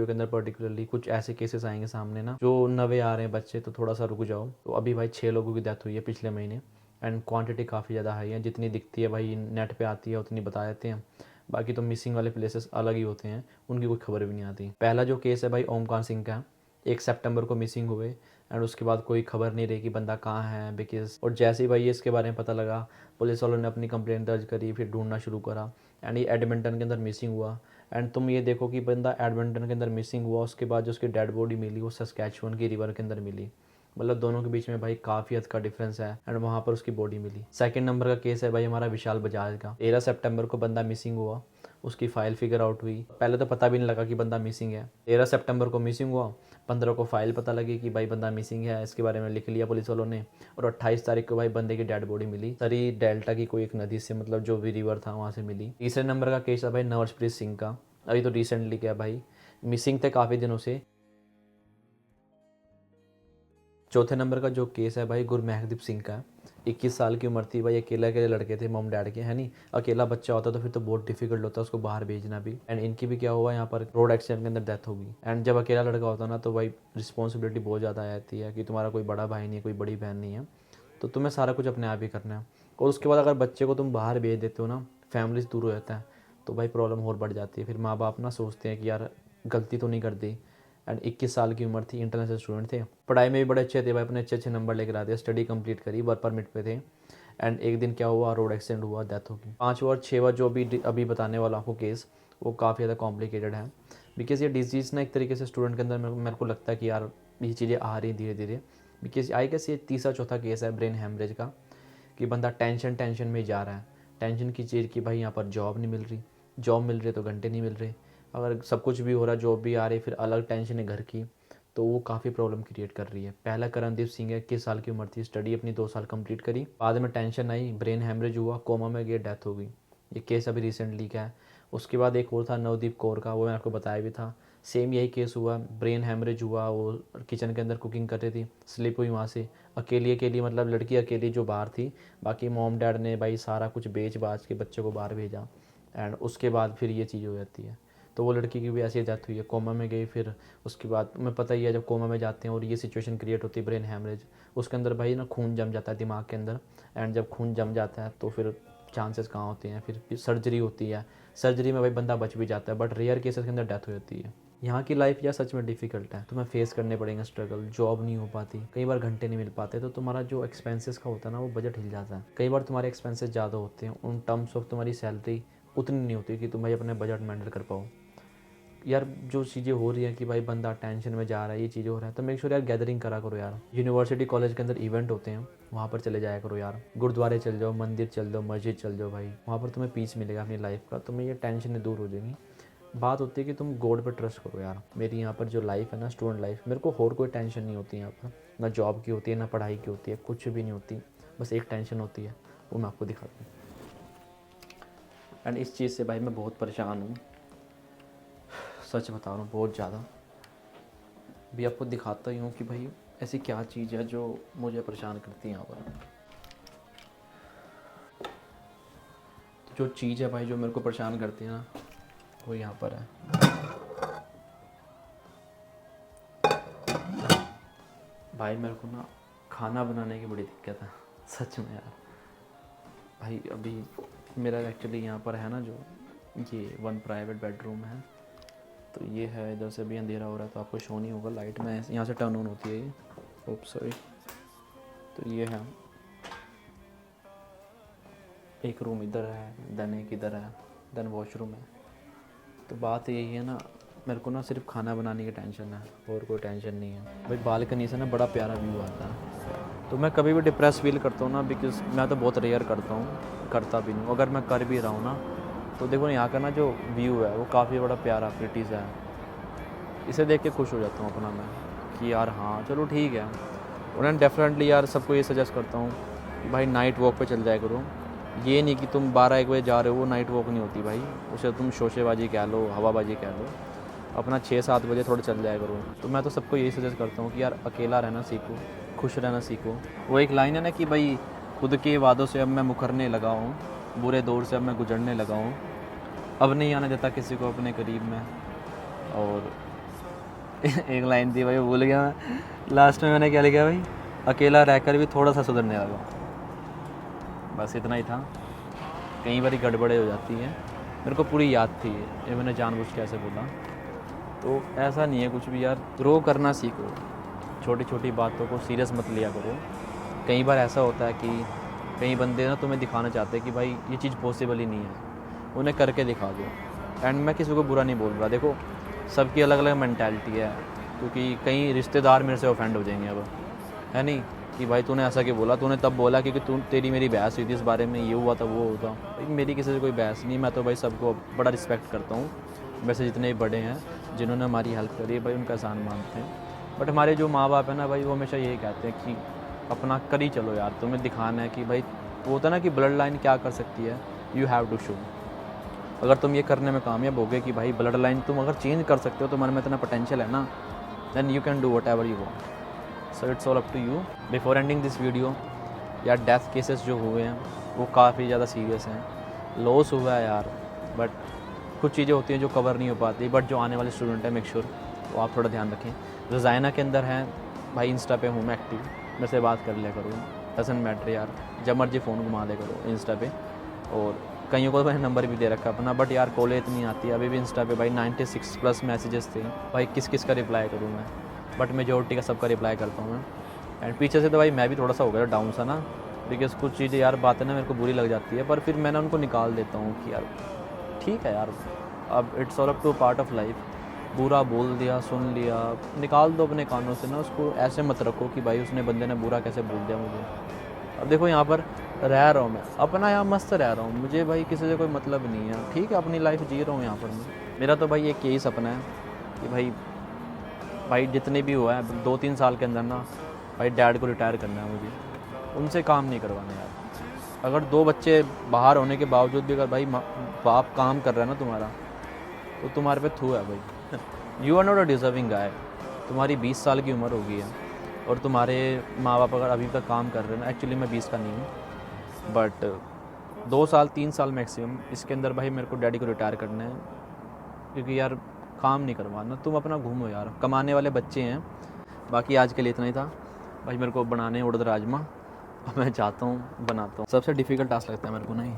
Video के अंदर particularly कुछ ऐसे केसेस आएंगे सामने ना, जो नवे आ रहे हैं बच्चे, तो थोड़ा सा रुक जाओ। तो अभी भाई 6 लोगों की डेथ हुई है पिछले महीने, एंड क्वांटिटी काफ़ी ज़्यादा हाई है। जितनी दिखती है भाई नेट पे आती है उतनी बता देते हैं, बाकी तो मिसिंग वाले प्लेसेस अलग ही होते हैं, उनकी कोई खबर भी नहीं आती। पहला जो केस है भाई ओमकार सिंह का, 1 सितंबर को मिसिंग हुए, एंड उसके बाद कोई खबर नहीं रही कि बंदा कहाँ है बिकॉज, और जैसे ही भाई इसके बारे में पता लगा, पुलिस वालों ने अपनी कंप्लेंट दर्ज करी, फिर ढूंढना शुरू करा, एंड ये एडमिंटन के अंदर मिसिंग हुआ। एंड तुम ये देखो कि बंदा एडमिंटन के अंदर मिसिंग हुआ, उसके बाद जो उसकी डेड बॉडी मिली वो सस्कैचुअन की रिवर के अंदर मिली। मतलब दोनों के बीच में भाई काफ़ी हद का डिफरेंस है, एंड वहाँ पर उसकी बॉडी मिली। सेकंड नंबर का केस है भाई हमारा विशाल बजाज का। 13 सितंबर को बंदा मिसिंग हुआ, उसकी फाइल फिगर आउट हुई। पहले तो पता भी नहीं लगा कि बंदा मिसिंग है। 13 सितंबर को मिसिंग हुआ, 15 को फाइल पता लगी कि भाई बंदा मिसिंग है, इसके बारे में लिख लिया पुलिस वालों ने, और 28 तारीख को भाई बंदे की डेड बॉडी मिली सरी डेल्टा की कोई एक नदी से, मतलब जो भी रिवर था वहाँ से मिली। तीसरे नंबर का केस है भाई नवरप्रीत सिंह का। अभी तो रिसेंटली क्या भाई, मिसिंग थे काफ़ी दिनों से। चौथे नंबर का जो केस है भाई गुरमहकदीप सिंह का। 21 साल की उम्र थी भाई, अकेले अकेले लड़के थे मॉम डैड के, है नहीं। अकेला बच्चा होता तो फिर तो बहुत डिफिकल्ट होता उसको बाहर भेजना भी। एंड इनकी भी क्या हुआ, यहाँ पर रोड एक्सीडेंट के अंदर डेथ होगी। एंड जब अकेला लड़का होता ना तो भाई रिस्पॉन्सिबिलिटी बहुत ज़्यादा आ जाती है कि तुम्हारा कोई बड़ा भाई नहीं है, कोई बड़ी बहन नहीं है, तो तुम्हें सारा कुछ अपने आप ही करना है। और उसके बाद अगर बच्चे को तुम बाहर भेज देते हो ना, फैमिली से दूर हो जाता है, तो भाई प्रॉब्लम और बढ़ जाती है। फिर माँ बाप ना सोचते हैं कि यार गलती तो नहीं कर दी। एंड 21 साल की उम्र थी, इंटरनेशनल स्टूडेंट थे, पढ़ाई में भी बड़े अच्छे थे भाई, अपने अच्छे अच्छे नंबर लेकर आते, स्टडी कंप्लीट करी, वर्क परमिट पे थे। एंड एक दिन क्या हुआ, रोड एक्सीडेंट हुआ, डेथ होगी। 5वां और 6वां जो अभी बताने वाला आपको केस, वो काफ़ी ज़्यादा कॉम्प्लिकेटेड है, बिकॉज ये डिजीज़ ना एक तरीके से स्टूडेंट के अंदर मेरे को लगता है कि यार ये चीज़ें आ रही धीरे धीरे। बिकॉज आई गेस ये तीसरा चौथा केस है ब्रेन हैमरेज का, कि बंदा टेंशन में जा रहा है। टेंशन की चीज़ कि भाई यहाँ पर जॉब नहीं मिल रही, जॉब मिल रही है तो घंटे नहीं मिल रहे, अगर सब कुछ भी हो रहा है, जॉब भी आ रही है, फिर अलग टेंशन है घर की, तो वो काफ़ी प्रॉब्लम क्रिएट कर रही है। पहला करणदीप सिंह है, 21 साल की उम्र थी, स्टडी अपनी 2 साल कंप्लीट करी, बाद में टेंशन आई, ब्रेन हैमरेज हुआ, कोमा में गए, डेथ हो गई। ये केस अभी रिसेंटली का है। उसके बाद एक और था नवदीप कौर का, वो मैंने आपको बताया भी था, सेम यही केस हुआ, ब्रेन हैमरेज हुआ, वो किचन के अंदर कुकिंग कर रही थी, स्लिप हुई वहाँ से, अकेली अकेली, मतलब लड़की अकेली जो बाहर थी, बाकी मॉम डैड ने भाई सारा कुछ बेच बाच के बच्चे को बाहर भेजा। एंड उसके बाद फिर ये चीज़ हो जाती है। तो वो लड़की की भी ऐसी डेथ हुई है, कोमा में गई, फिर उसके बाद तुम्हें पता ही है जब कोमा में जाते हैं और ये सिचुएशन क्रिएट होती है ब्रेन हैमरेज, उसके अंदर भाई ना खून जम जाता है दिमाग के अंदर। एंड जब खून जम जाता है तो फिर चांसेस कहाँ होते हैं, फिर सर्जरी होती है, सर्जरी में भाई बंदा बच भी जाता है, बट रेयर केसेस के अंदर डेथ हो जाती है। यहाँ की लाइफ यार सच में डिफिकल्ट है, तुम्हें फेस करने पड़ेंगे स्ट्रगल, जॉब नहीं हो पाती, कई बार घंटे नहीं मिल पाते, तो तुम्हारा जो एक्सपेंसेस का होता है ना वो बजट हिल जाता है। कई बार तुम्हारे एक्सपेंसेस ज़्यादा होते हैं, उन टर्म्स ऑफ तुम्हारी सैलरी उतनी नहीं होती कि तुम भाई अपने बजट मेंटेन कर पाओ। यार जो चीज़ें हो रही हैं कि भाई बंदा टेंशन में जा रहा है, ये चीज़ें हो रहा है, तो मेक श्योर यार गैदरिंग करा करो यार। यूनिवर्सिटी कॉलेज के अंदर इवेंट होते हैं, वहाँ पर चले जाया करो यार। गुरुद्वारे चल जाओ, मंदिर चल जाओ, मस्जिद चल जाओ भाई, वहाँ पर तुम्हें पीस मिलेगा अपनी लाइफ का, तुम्हें ये टेंशन दूर हो जाएगी। बात होती है कि तुम गॉड पे ट्रस्ट करो यार। मेरी यहाँ पर जो लाइफ है ना, स्टूडेंट लाइफ, मेरे को और कोई टेंशन नहीं होती यहाँ पर, ना जॉब की होती है, ना पढ़ाई की होती है, कुछ भी नहीं होती। बस एक टेंशन होती है, वो मैं आपको दिखाता हूँ। एंड इस चीज़ से भाई मैं बहुत परेशान हूँ, सच बता रहा हूँ, बहुत ज़्यादा। भी आपको दिखाता ही हूँ कि भाई ऐसी क्या चीज़ है जो मुझे परेशान करती है यहाँ पर। तो जो चीज़ है भाई जो मेरे को परेशान करती है ना, वो यहाँ पर है। भाई मेरे को ना खाना बनाने की बड़ी दिक्कत है, सच में यार। भाई अभी मेरा एक्चुअली यहाँ पर है ना, जो ये 1 प्राइवेट बेडरूम है, तो ये है, इधर से भी अंधेरा हो रहा है तो आपको शो नहीं होगा, लाइट में यहाँ से टर्न ऑन होती है ये, ओप सॉरी। तो ये है, एक रूम इधर है, देन एक इधर है, देन वॉशरूम है। तो बात यही है ना, मेरे को ना सिर्फ खाना बनाने की टेंशन है, और कोई टेंशन नहीं है भाई। बालकनी से ना बड़ा प्यारा व्यू आता है, तो मैं कभी भी डिप्रेस फील करता हूँ ना, बिकॉज मैं तो बहुत रेयर करता हूँ, करता भी नहीं, अगर मैं कर भी रहा हूँ ना, तो देखो यहाँ का ना जो व्यू है वो काफ़ी बड़ा प्यारा प्रिटी सा है, इसे देख के खुश हो जाता हूँ अपना मैं, कि यार हाँ चलो ठीक है। और मैं डेफिनेटली यार सबको ये सजेस्ट करता हूँ कि भाई नाइट वॉक पे चल जाया करो। ये नहीं कि तुम 12-1 बजे जा रहे हो, वो नाइट वॉक नहीं होती भाई, उसे तुम शोशेबाजी कह लो, हवाबाजी कह लो। अपना 6-7 बजे थोड़ा चल जाया करो। तो मैं तो सबको यही सजेस्ट करता हूँ कि यार अकेला रहना सीखो, खुश रहना सीखो। वो एक लाइन है ना कि भाई खुद के वादों से अब मैं मुकरने लगा हूँ, बुरे दौर से अब मैं गुजरने लगा हूँ, अब नहीं आने देता किसी को अपने करीब में, और एक लाइन थी भाई, भूल गया मैं। लास्ट में मैंने क्या लिखा भाई, अकेला रहकर भी थोड़ा सा सुधरने लगा। बस इतना ही था। कई बार गड़बड़ें हो जाती हैं, मेरे को पूरी याद थी, ये मैंने जानबूझ के ऐसे बोला। तो ऐसा नहीं है कुछ भी यार, ग्रो करना सीखो, छोटी छोटी बातों को सीरियस मत लिया करो। कई बार ऐसा होता है कि कई बंदे ना तुम्हें दिखाना चाहते हैं कि भाई ये चीज़ पॉसिबल ही नहीं है, उन्हें करके दिखा दो। एंड मैं किसी को बुरा नहीं बोल रहा, देखो सबकी अलग अलग मैंटेलिटी है, क्योंकि कई रिश्तेदार मेरे से ऑफेंड हो जाएंगे अब, है नहीं, कि भाई तूने ऐसा क्यों बोला, तूने तब बोला क्योंकि तू तेरी मेरी बहस हुई थी इस बारे में, ये हुआ था वो होता। भाई मेरी किसी से कोई बहस नहीं, मैं तो भाई सबको बड़ा रिस्पेक्ट करता हूँ। वैसे जितने भी बड़े हैं जिन्होंने हमारी हेल्प करी है भाई, उनका एहसान मानते हैं। बट हमारे जो माँ बाप है ना भाई, वो हमेशा यही कहते हैं कि अपना कर ही चलो यार, तुम्हें दिखाना है कि भाई वो होता है ना कि ब्लड लाइन क्या कर सकती है, यू हैव टू शो। अगर तुम ये करने में कामयाब हो गए कि भाई ब्लड लाइन तुम अगर चेंज कर सकते हो, तुम्हारे में इतना पोटेंशियल है ना, then you can do whatever you want. So it's all up to you. Before ending this video, यार डेथ केसेस जो हुए हैं वो काफ़ी ज़्यादा सीरियस हैं, लॉस हुआ है यार, बट कुछ चीज़ें होती हैं जो कवर नहीं हो पाती। बट जो आने वाले स्टूडेंट हैं, मेक श्योर वो आप थोड़ा ध्यान रखें। रज़ायना के अंदर हैं भाई, इंस्टा पे हूँ मैं एक्टिव, मेरे से बात कर लिया करो, डजंट मैटर यार, जब मर्जी फ़ोन घुमा ले करो इंस्टा पे। और कईयों को तो मैंने नंबर भी दे रखा अपना, बट यार कॉलें इतनी आती है, अभी भी इंस्टा पे भाई 96+ मैसेजेस थे भाई, किस किस का रिप्लाई करूँ मैं, बट मेजोरिटी का सबका रिप्लाई करता हूँ मैं। एंड पीछे से तो भाई मैं भी थोड़ा सा हो गया डाउन सा ना, बिकॉज कुछ चीज़ें यार बातें ना मेरे को बुरी लग जाती है, पर फिर मैं ना उनको निकाल देता हूँ कि यार ठीक है यार, अब it's all up to part of life. बुरा बोल दिया, सुन लिया, निकाल दो अपने कानों से ना, उसको ऐसे मत रखो कि भाई उसने बंदे ने बुरा कैसे बोल दिया मुझे। अब देखो यहाँ पर रह रहा हूँ मैं अपना, यहाँ मस्त रह रहा हूँ, मुझे भाई किसी से कोई मतलब नहीं है, ठीक है अपनी लाइफ जी रहा हूँ यहाँ पर मैं। मेरा तो भाई एक यही सपना है कि भाई जितने भी हुआ है 2-3 साल के अंदर ना भाई डैड को रिटायर करना है मुझे, उनसे काम नहीं करवाना यार। अगर 2 बच्चे बाहर होने के बावजूद भी अगर भाई बाप काम कर रहा है ना तुम्हारा, तो तुम्हारे पे थू है भाई। You are not a deserving guy. तुम्हारी 20 साल की उम्र हो गई है और तुम्हारे माँ बाप अगर अभी तक काम कर रहे हैं ना, एक्चुअली मैं 20 का नहीं हूँ, बट 2 साल 3 साल मैक्सिमम, इसके अंदर भाई मेरे को डैडी को रिटायर करना है, क्योंकि यार काम नहीं करवाना, तुम अपना घूमो यार, कमाने वाले बच्चे हैं। बाकी आज के लिए इतना ही था भाई, मेरे को बनाने उड़द राजमा, मैं चाहता हूँ बनाता हूँ। सबसे डिफ़िकल्ट टास्क लगता है मेरे को नहीं।